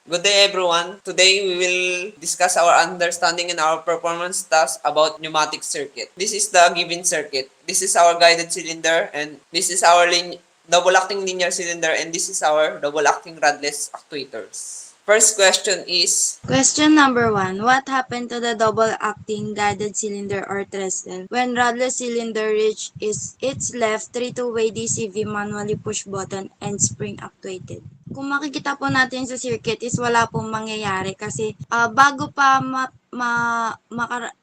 Good day everyone. Today we will discuss our understanding and our performance task about pneumatic circuit. This is the given circuit. This is our guided cylinder and this is our double acting linear cylinder and this is our double acting rodless actuators. First question is, Question number 1. What happened to the double-acting guided cylinder or trestle when rodless cylinder reached its left 3-way DCV manually push button and spring actuated? Kung makikita po natin sa circuit is wala pong mangyayari kasi bago pa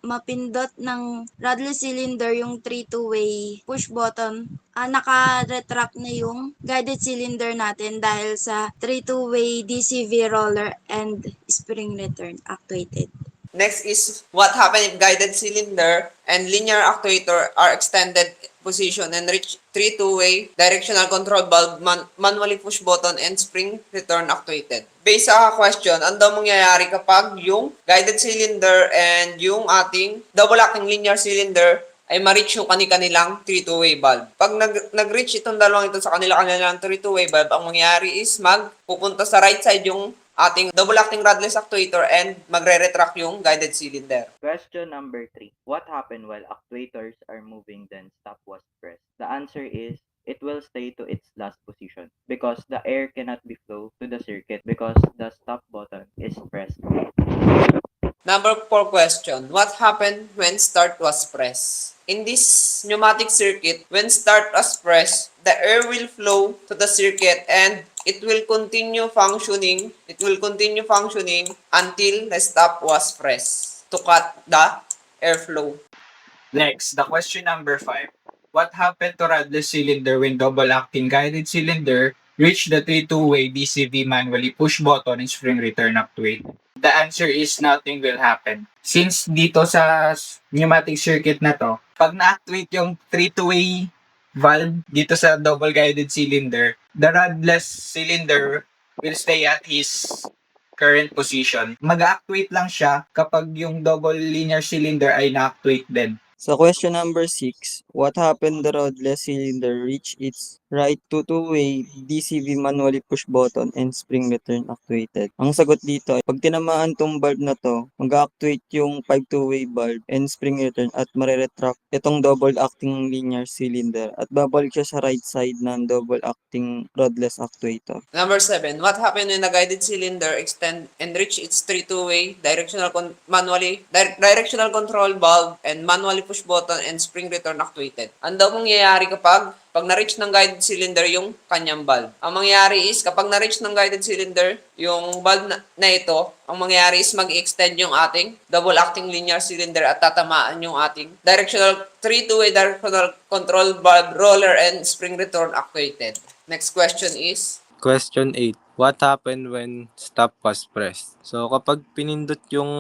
mapindot ng rodless cylinder yung 3-way push button, naka-retract na yung guided cylinder natin dahil sa 3-way DCV roller and spring return actuated. next is what happened if guided cylinder and linear actuator are extended position and reach 3-way directional control valve manually push button and spring return actuated. Based sa question, ano daw mangyayari kapag yung guided cylinder and yung ating double acting linear cylinder ay ma-reach yung kanilang 3-way valve. Pag nag-reach itong dalawang ito sa kanilang 3-way valve, ang mangyayari is pupunta sa right side yung ating double acting rodless actuator and magre-retract yung guided cylinder. Question number 3. What happened while actuators are moving then stop was pressed? The answer is it will stay to its last position because the air cannot be flow to the circuit because the stop button is pressed. Number 4 question. What happened when start was pressed? In this pneumatic circuit, when start was pressed, the air will flow to the circuit and it will continue functioning until the stop was pressed to cut the airflow. Next, the question number 5. What happened to rodless cylinder when double-acting guided cylinder reached the 3-way DCV manually push button and spring return actuated? The answer is nothing will happen. Since dito sa pneumatic circuit na to, pag na-actuate yung 3-way valve dito sa double guided cylinder, the rodless cylinder will stay at his current position. Mag-actuate lang siya kapag yung double linear cylinder ay na-actuate din. Sa question number 6, what happened the rodless cylinder reached its right to two-way DCV manually push button and spring return actuated? Ang sagot dito ay pag tinamaan tong valve na to, mag-actuate yung 5-way valve and spring return at mariretract itong double acting linear cylinder at babalik siya sa right side ng double acting rodless actuator. Number 7. What happened when the guided cylinder extend and reach its 3-way directional control valve and manually push button and spring return actuated? Ano daw mangyayari kapag na-reach ng guided cylinder yung kanyang valve? Ang mangyayari is kapag na-reach ng guided cylinder yung valve na ito, ang mangyayari is mag-extend yung ating double acting linear cylinder at tatamaan yung ating 3-way directional control valve roller and spring return actuated. Next question is, Question 8. What happened when stop was pressed? So, kapag pinindot yung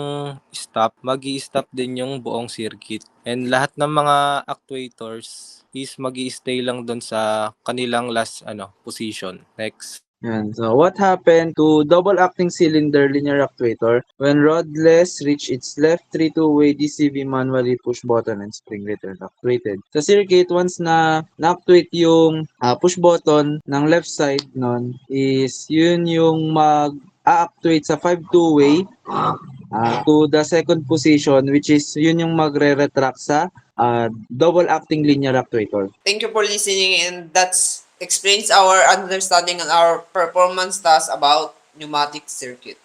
stop, mag-i-stop din yung buong circuit. And lahat ng mga actuators is mag-i-stay lang doon sa kanilang last position. Next. Yan. So, what happened to double acting cylinder linear actuator when rodless reach its left 3-way DCV manually push button and spring return actuated? Sa circuit, once na-actuate yung push button ng left side nun, is yun yung mag-actuate sa 5-way to the second position, which is yun yung magre-retract sa double acting linear actuator. thank you for listening and that's explains our understanding and our performance task about pneumatic circuit.